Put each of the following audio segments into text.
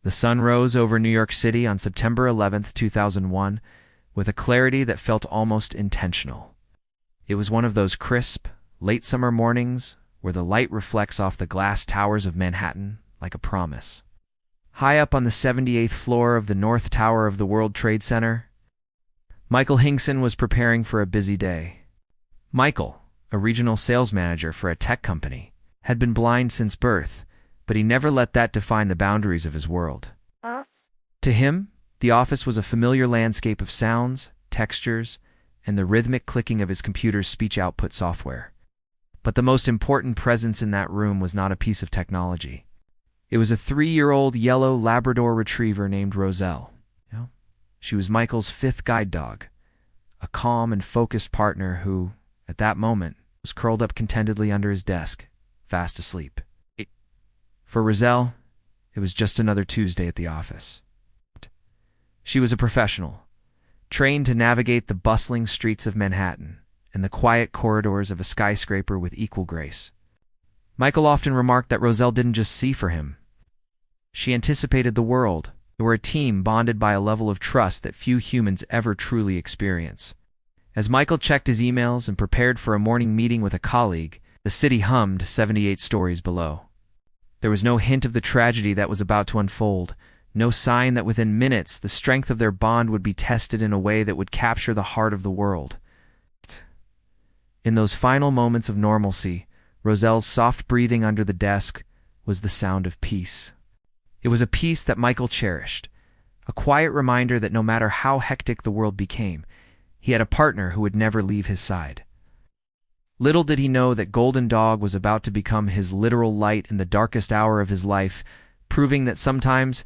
The sun rose over New York City on September 11th, 2001, with a clarity that felt almost intentional. It was one of those crisp, late summer mornings where the light reflects off the glass towers of Manhattan like a promise. High up on the 78th floor of the North Tower of the World Trade Center, Michael Hingson was preparing for a busy day. Michael, a regional sales manager for a tech company, had been blind since birth, but he never let that define the boundaries of his world. To him, the office was a familiar landscape of sounds, textures, and the rhythmic clicking of his computer's speech output software. But the most important presence in that room was not a piece of technology. It was a 3-year-old yellow Labrador Retriever named Roselle. She was Michael's 5th guide dog, a calm and focused partner who, at that moment, was curled up contentedly under his desk, fast asleep. For Roselle, it was just another Tuesday at the office. She was a professional, trained to navigate the bustling streets of Manhattan and the quiet corridors of a skyscraper with equal grace. Michael often remarked that Roselle didn't just see for him. She anticipated the world. They were a team bonded by a level of trust that few humans ever truly experience. As Michael checked his emails and prepared for a morning meeting with a colleague, the city hummed 78 stories below. There was no hint of the tragedy that was about to unfold, no sign that within minutes the strength of their bond would be tested in a way that would capture the heart of the world. In those final moments of normalcy, Roselle's soft breathing under the desk was the sound of peace. It was a peace that Michael cherished, a quiet reminder that no matter how hectic the world became, he had a partner who would never leave his side. Little did he know that Golden Dog was about to become his literal light in the darkest hour of his life, proving that sometimes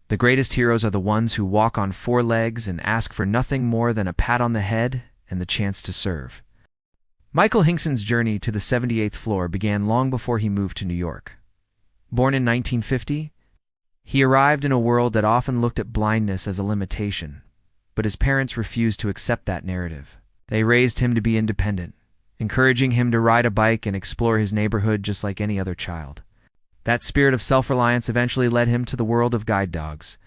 the greatest heroes are the ones who walk on 4 legs and ask for nothing more than a pat on the head and the chance to serve. Michael Hingson's journey to the 78th floor began long before he moved to New York. Born in 1950, he arrived in a world that often looked at blindness as a limitation, but his parents refused to accept that narrative. They raised him to be independent, encouraging him to ride a bike and explore his neighborhood just like any other child. That spirit of self-reliance eventually led him to the world of guide dogs.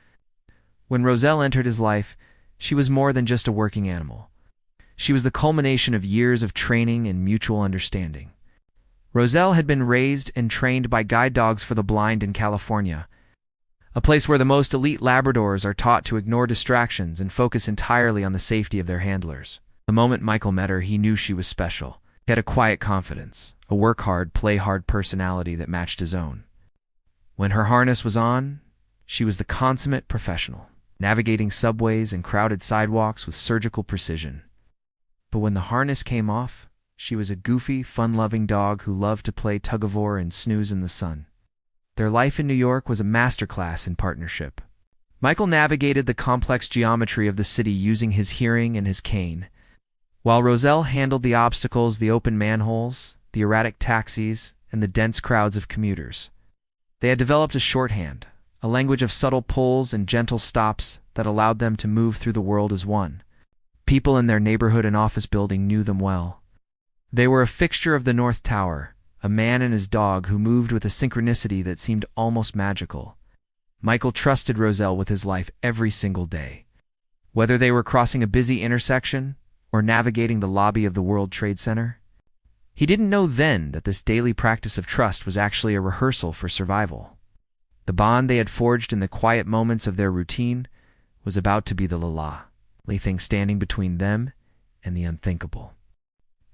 When Roselle entered his life, she was more than just a working animal. She was the culmination of years of training and mutual understanding. Roselle had been raised and trained by guide dogs for the blind in California, a place where the most elite Labradors are taught to ignore distractions and focus entirely on the safety of their handlers. The moment Michael met her, he knew she was special. He had a quiet confidence, a work-hard, play-hard personality that matched his own. When her harness was on, she was the consummate professional, navigating subways and crowded sidewalks with surgical precision. But when the harness came off, she was a goofy, fun-loving dog who loved to play tug-of-war and snooze in the sun. Their life in New York was a masterclass in partnership. Michael navigated the complex geometry of the city using his hearing and his cane, while Roselle handled the obstacles, the open manholes, the erratic taxis, and the dense crowds of commuters. They had developed a shorthand, a language of subtle pulls and gentle stops that allowed them to move through the world as one. People in their neighborhood and office building knew them well. They were a fixture of the North Tower, a man and his dog who moved with a synchronicity that seemed almost magical. Michael trusted Roselle with his life every single day. Whether they were crossing a busy intersection or navigating the lobby of the World Trade Center, he didn't know then that this daily practice of trust was actually a rehearsal for survival. The bond they had forged in the quiet moments of their routine was about to be the only thing standing between them and the unthinkable.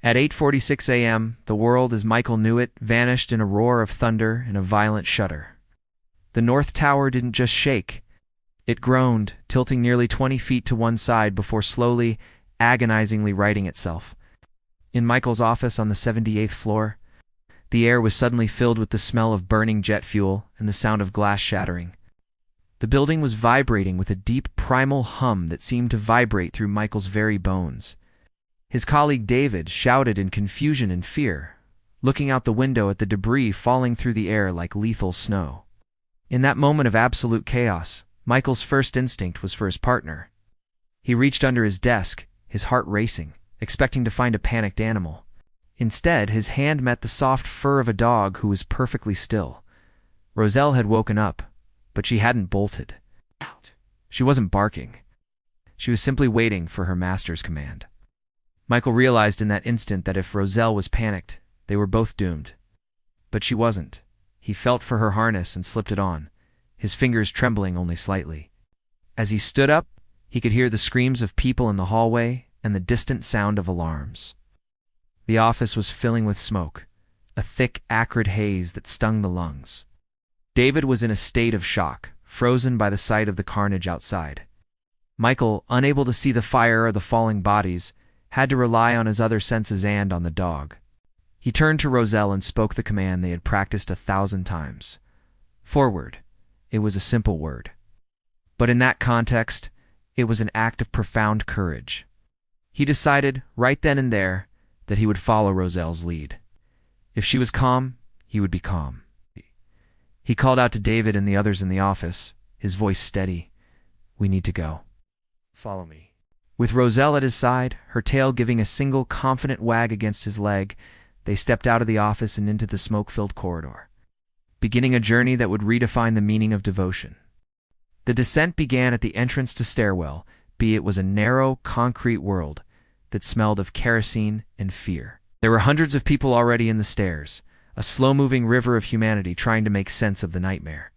At 8:46 a.m., the world as Michael knew it vanished in a roar of thunder and a violent shudder. The North Tower didn't just shake. It groaned, tilting nearly 20 feet to one side before slowly, agonizingly righting itself. In Michael's office on the 78th floor, the air was suddenly filled with the smell of burning jet fuel and the sound of glass shattering. The building was vibrating with a deep primal hum that seemed to vibrate through Michael's very bones. His colleague David shouted in confusion and fear, looking out the window at the debris falling through the air like lethal snow. In that moment of absolute chaos, Michael's first instinct was for his partner. He reached under his desk, his heart racing, expecting to find a panicked animal. Instead, his hand met the soft fur of a dog who was perfectly still. Roselle had woken up, But she hadn't bolted. She wasn't barking. She was simply waiting for her master's command. Michael realized in that instant that if Roselle was panicked, they were both doomed. But she wasn't. He felt for her harness and slipped it on, his fingers trembling only slightly. As he stood up, he could hear the screams of people in the hallway and the distant sound of alarms. The office was filling with smoke, a thick, acrid haze that stung the lungs. David was in a state of shock, frozen by the sight of the carnage outside. Michael, unable to see the fire or the falling bodies, had to rely on his other senses and on the dog. He turned to Roselle and spoke the command they had practiced 1,000 times. Forward. It was a simple word. But in that context, it was an act of profound courage. He decided, right then and there, that he would follow Roselle's lead. If she was calm, he would be calm. He called out to David and the others in the office, his voice steady. "We need to go. Follow me." With Roselle at his side, her tail giving a single confident wag against his leg, they stepped out of the office and into the smoke-filled corridor, beginning a journey that would redefine the meaning of devotion. The descent began at the entrance to stairwell, it was a narrow, concrete world that smelled of kerosene and fear. There were hundreds of people already in the stairs, a slow-moving river of humanity trying to make sense of the nightmare.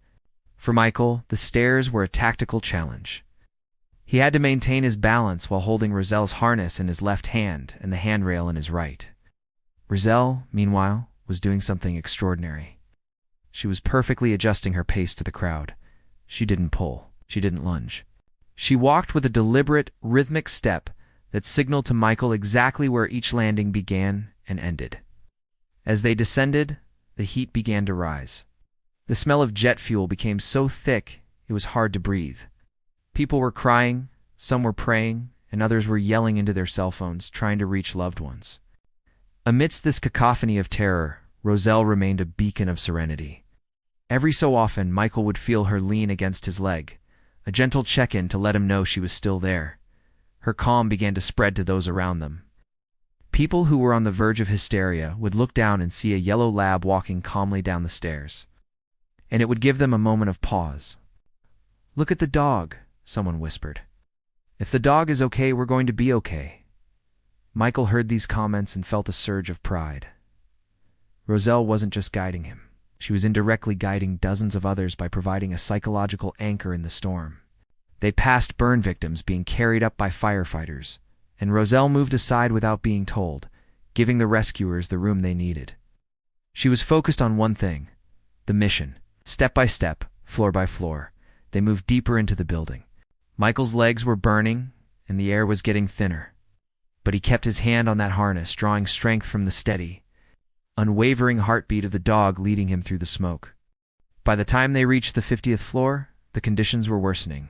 For Michael, the stairs were a tactical challenge. He had to maintain his balance while holding Roselle's harness in his left hand and the handrail in his right. Roselle, meanwhile, was doing something extraordinary. She was perfectly adjusting her pace to the crowd. She didn't pull. She didn't lunge. She walked with a deliberate, rhythmic step that signaled to Michael exactly where each landing began and ended. As they descended, the heat began to rise. The smell of jet fuel became so thick it was hard to breathe. People were crying, some were praying, and others were yelling into their cell phones, trying to reach loved ones. Amidst this cacophony of terror, Roselle remained a beacon of serenity. Every so often, Michael would feel her lean against his leg, a gentle check-in to let him know she was still there. Her calm began to spread to those around them. People who were on the verge of hysteria would look down and see a yellow lab walking calmly down the stairs, and it would give them a moment of pause. "Look at the dog," someone whispered. "If the dog is okay, we're going to be okay." Michael heard these comments and felt a surge of pride. Roselle wasn't just guiding him. She was indirectly guiding dozens of others by providing a psychological anchor in the storm. They passed burn victims being carried up by firefighters, and Roselle moved aside without being told, giving the rescuers the room they needed. She was focused on one thing, the mission. Step by step, floor by floor, they moved deeper into the building. Michael's legs were burning, and the air was getting thinner. But he kept his hand on that harness, drawing strength from the steady, unwavering heartbeat of the dog leading him through the smoke. By the time they reached the 50th floor, the conditions were worsening.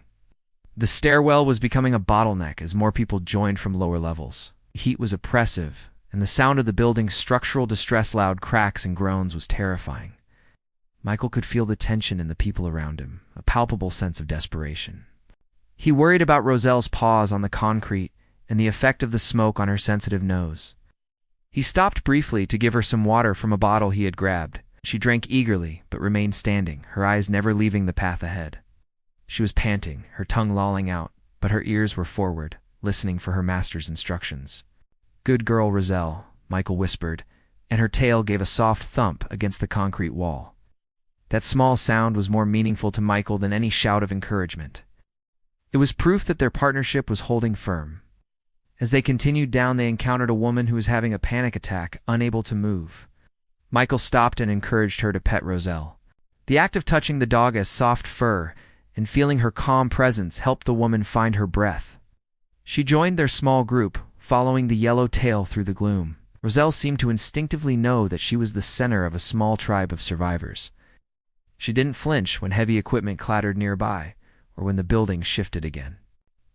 The stairwell was becoming a bottleneck as more people joined from lower levels. The heat was oppressive, and the sound of the building's structural distress, loud cracks and groans, was terrifying. Michael could feel the tension in the people around him, a palpable sense of desperation. He worried about Roselle's paws on the concrete and the effect of the smoke on her sensitive nose. He stopped briefly to give her some water from a bottle he had grabbed. She drank eagerly, but remained standing, her eyes never leaving the path ahead. She was panting, her tongue lolling out, but her ears were forward, listening for her master's instructions. "Good girl, Roselle," Michael whispered, and her tail gave a soft thump against the concrete wall. That small sound was more meaningful to Michael than any shout of encouragement. It was proof that their partnership was holding firm. As they continued down, they encountered a woman who was having a panic attack, unable to move. Michael stopped and encouraged her to pet Roselle. The act of touching the dog's soft fur and feeling her calm presence helped the woman find her breath. She joined their small group, following the yellow tail through the gloom. Roselle seemed to instinctively know that she was the center of a small tribe of survivors. She didn't flinch when heavy equipment clattered nearby, or when the building shifted again.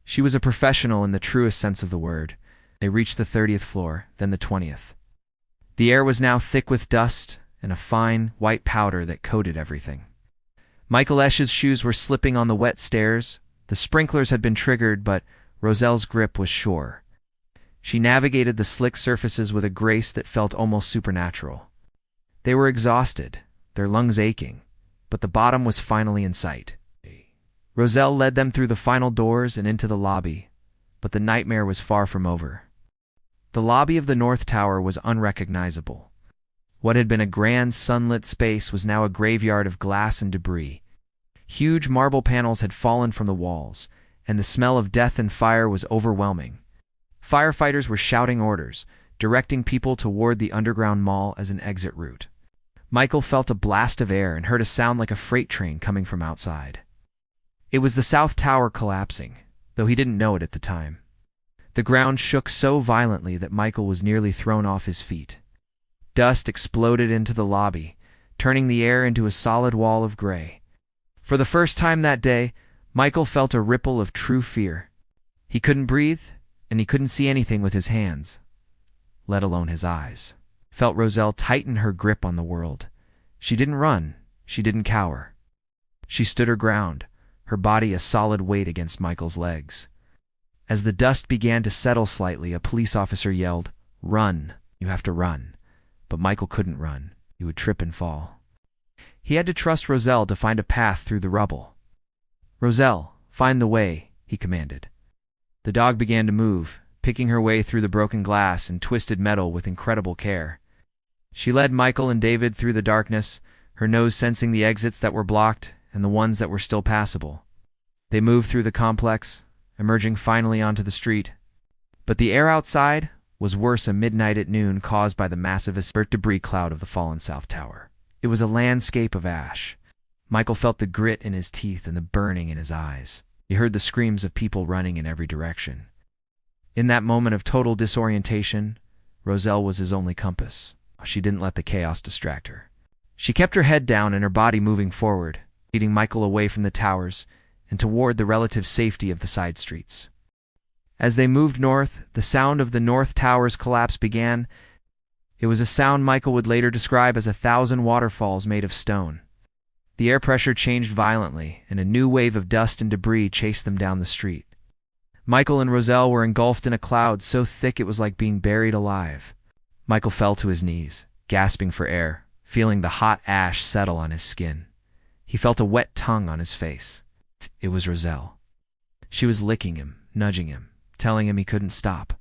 She was a professional in the truest sense of the word. They reached the 30th floor, then the 20th. The air was now thick with dust and a fine, white powder that coated everything. Michael Esch's shoes were slipping on the wet stairs. The sprinklers had been triggered, but Roselle's grip was sure. She navigated the slick surfaces with a grace that felt almost supernatural. They were exhausted, their lungs aching, but the bottom was finally in sight. Roselle led them through the final doors and into the lobby, but the nightmare was far from over. The lobby of the North Tower was unrecognizable. What had been a grand sunlit space was now a graveyard of glass and debris. Huge marble panels had fallen from the walls, and the smell of death and fire was overwhelming. Firefighters were shouting orders, directing people toward the underground mall as an exit route. Michael felt a blast of air and heard a sound like a freight train coming from outside. It was the South Tower collapsing, though he didn't know it at the time. The ground shook so violently that Michael was nearly thrown off his feet. Dust exploded into the lobby, turning the air into a solid wall of gray. For the first time that day, Michael felt a ripple of true fear. He couldn't breathe, and he couldn't see anything with his hands, let alone his eyes. Felt Roselle tighten her grip on the world. She didn't run. She didn't cower. She stood her ground, her body a solid weight against Michael's legs. As the dust began to settle slightly, a police officer yelled, "Run! You have to run." But Michael couldn't run. He would trip and fall. He had to trust Roselle to find a path through the rubble. "Roselle, find the way," he commanded. The dog began to move, picking her way through the broken glass and twisted metal with incredible care. She led Michael and David through the darkness, her nose sensing the exits that were blocked and the ones that were still passable. They moved through the complex, emerging finally onto the street. But the air outside was worse a midnight at noon caused by the massive debris cloud of the fallen South Tower. It was a landscape of ash. Michael felt the grit in his teeth and the burning in his eyes. He heard the screams of people running in every direction. In that moment of total disorientation, Roselle was his only compass. She didn't let the chaos distract her. She kept her head down and her body moving forward, leading Michael away from the towers and toward the relative safety of the side streets. As they moved north, the sound of the North Tower's collapse began. It was a sound Michael would later describe as 1,000 waterfalls made of stone. The air pressure changed violently, and a new wave of dust and debris chased them down the street. Michael and Roselle were engulfed in a cloud so thick it was like being buried alive. Michael fell to his knees, gasping for air, feeling the hot ash settle on his skin. He felt a wet tongue on his face. It was Roselle. She was licking him, nudging him, telling him he couldn't stop.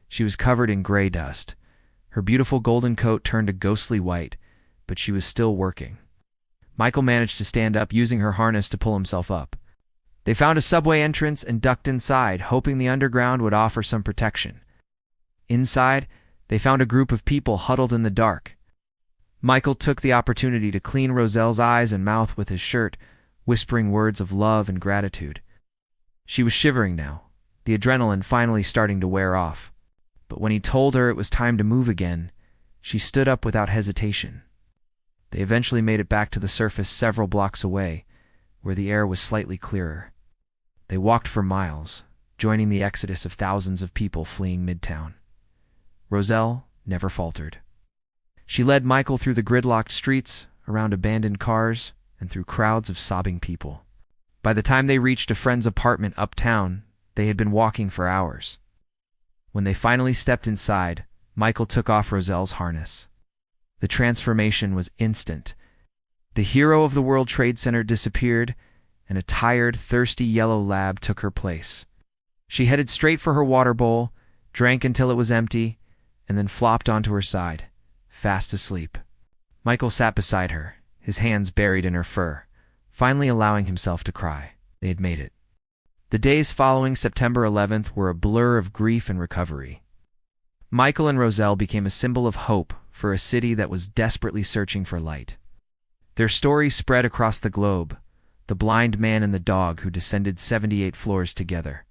She was covered in gray dust. Her beautiful golden coat turned a ghostly white, but she was still working. Michael managed to stand up, using her harness to pull himself up. They found a subway entrance and ducked inside, hoping the underground would offer some protection. Inside, they found a group of people huddled in the dark. Michael took the opportunity to clean Roselle's eyes and mouth with his shirt, whispering words of love and gratitude. She was shivering now, the adrenaline finally starting to wear off. But when he told her it was time to move again, she stood up without hesitation. They eventually made it back to the surface several blocks away, where the air was slightly clearer. They walked for miles, joining the exodus of thousands of people fleeing Midtown. Roselle never faltered. She led Michael through the gridlocked streets, around abandoned cars, and through crowds of sobbing people. By the time they reached a friend's apartment uptown, they had been walking for hours. When they finally stepped inside, Michael took off Roselle's harness. The transformation was instant. The hero of the World Trade Center disappeared, and a tired, thirsty yellow lab took her place. She headed straight for her water bowl, drank until it was empty, and then flopped onto her side, fast asleep. Michael sat beside her, his hands buried in her fur, finally allowing himself to cry. They had made it. The days following September 11th were a blur of grief and recovery. Michael and Roselle became a symbol of hope for a city that was desperately searching for light. Their story spread across the globe, the blind man and the dog who descended 78 floors together.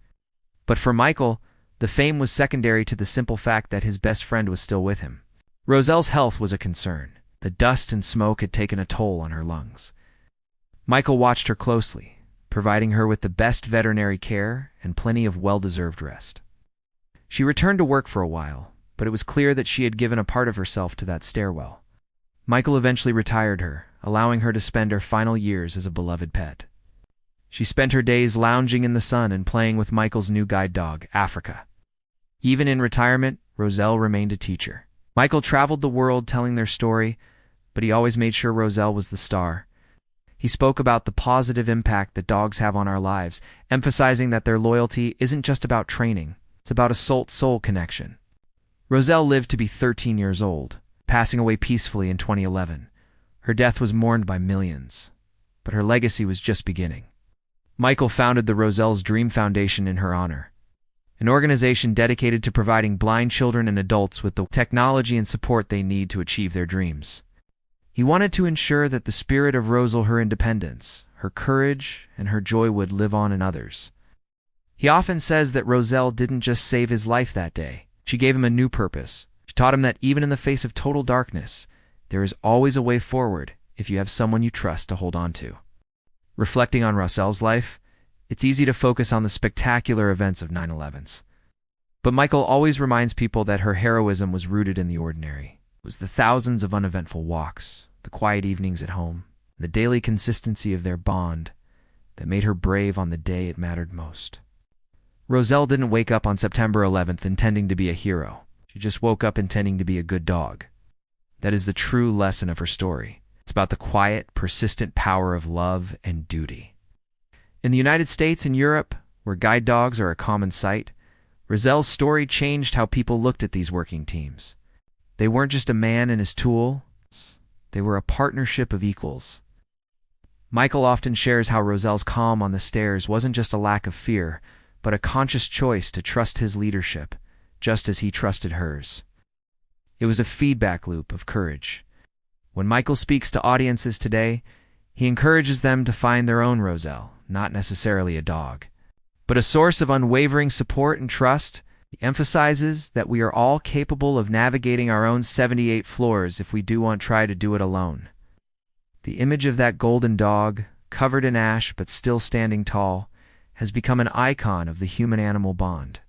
But for Michael, the fame was secondary to the simple fact that his best friend was still with him. Roselle's health was a concern. The dust and smoke had taken a toll on her lungs. Michael watched her closely, providing her with the best veterinary care and plenty of well-deserved rest. She returned to work for a while, but it was clear that she had given a part of herself to that stairwell. Michael eventually retired her, allowing her to spend her final years as a beloved pet. She spent her days lounging in the sun and playing with Michael's new guide dog, Africa. Even in retirement, Roselle remained a teacher. Michael traveled the world telling their story, but he always made sure Roselle was the star. He He spoke about the positive impact that dogs have on our lives, emphasizing that their loyalty isn't just about training, it's about a soul-to-soul connection. Roselle lived to be 13 years old, passing away peacefully in 2011. Her death was mourned by millions, but her legacy was just beginning. Michael founded the Roselle's Dream Foundation in her honor, an organization dedicated to providing blind children and adults with the technology and support they need to achieve their dreams. He wanted to ensure that the spirit of Roselle, her independence, her courage, and her joy would live on in others. He often says that Roselle didn't just save his life that day. She gave him a new purpose. She taught him that even in the face of total darkness, there is always a way forward if you have someone you trust to hold on to. Reflecting on Roselle's life, it's easy to focus on the spectacular events of 9/11. But Michael always reminds people that her heroism was rooted in the ordinary. It was the thousands of uneventful walks, the quiet evenings at home, and the daily consistency of their bond that made her brave on the day it mattered most. Roselle didn't wake up on September 11th intending to be a hero. She just woke up intending to be a good dog. That is the true lesson of her story. It's about the quiet, persistent power of love and duty. In the United States and Europe, where guide dogs are a common sight, Roselle's story changed how people looked at these working teams. They weren't just a man and his tools, they were a partnership of equals. Michael often shares how Roselle's calm on the stairs wasn't just a lack of fear, but a conscious choice to trust his leadership, just as he trusted hers. It was a feedback loop of courage. When Michael speaks to audiences today, he encourages them to find their own Roselle, not necessarily a dog, but a source of unwavering support and trust. He emphasizes that we are all capable of navigating our own 78 floors if we try to do it alone. The image of that golden dog, covered in ash but still standing tall, has become an icon of the human-animal bond.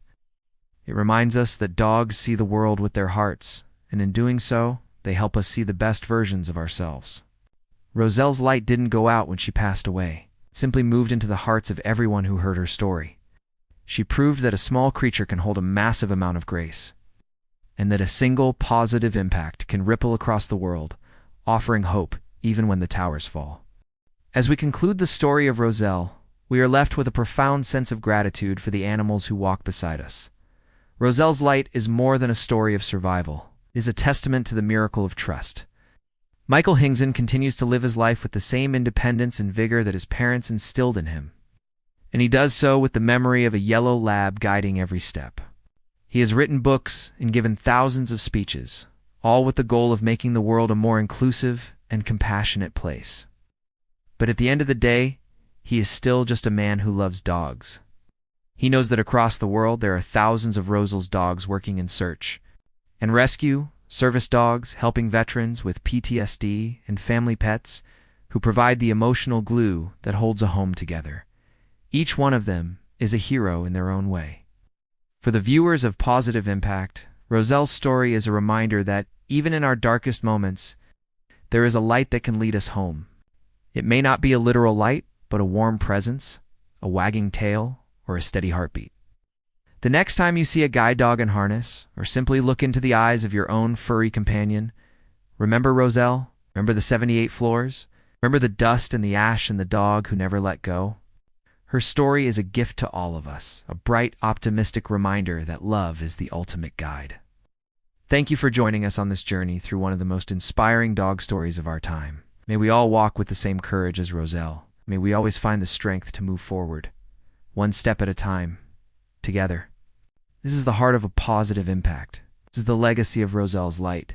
It reminds us that dogs see the world with their hearts, and in doing so, they help us see the best versions of ourselves. Roselle's light didn't go out when she passed away. It simply moved into the hearts of everyone who heard her story. She proved that a small creature can hold a massive amount of grace, and that a single positive impact can ripple across the world, offering hope even when the towers fall. As we conclude the story of Roselle, we are left with a profound sense of gratitude for the animals who walk beside us. Roselle's light is more than a story of survival. It is a testament to the miracle of trust. Michael Hingson continues to live his life with the same independence and vigor that his parents instilled in him, and he does so with the memory of a yellow lab guiding every step. He has written books and given thousands of speeches, all with the goal of making the world a more inclusive and compassionate place. But at the end of the day, he is still just a man who loves dogs. He knows that across the world there are thousands of Roselle's dogs working in search and rescue, service dogs helping veterans with PTSD, and family pets who provide the emotional glue that holds a home together. Each one of them is a hero in their own way. For the viewers of Paws-itive Impact, Roselle's story is a reminder that, even in our darkest moments, there is a light that can lead us home. It may not be a literal light, but a warm presence, a wagging tail, or a steady heartbeat. The next time you see a guide dog in harness, or simply look into the eyes of your own furry companion, remember Roselle, remember the 78 floors, remember the dust and the ash and the dog who never let go. Her story is a gift to all of us, a bright, optimistic reminder that love is the ultimate guide. Thank you for joining us on this journey through one of the most inspiring dog stories of our time. May we all walk with the same courage as Roselle. May we always find the strength to move forward, one step at a time, together. This is the heart of a positive impact. This is the legacy of Roselle's light.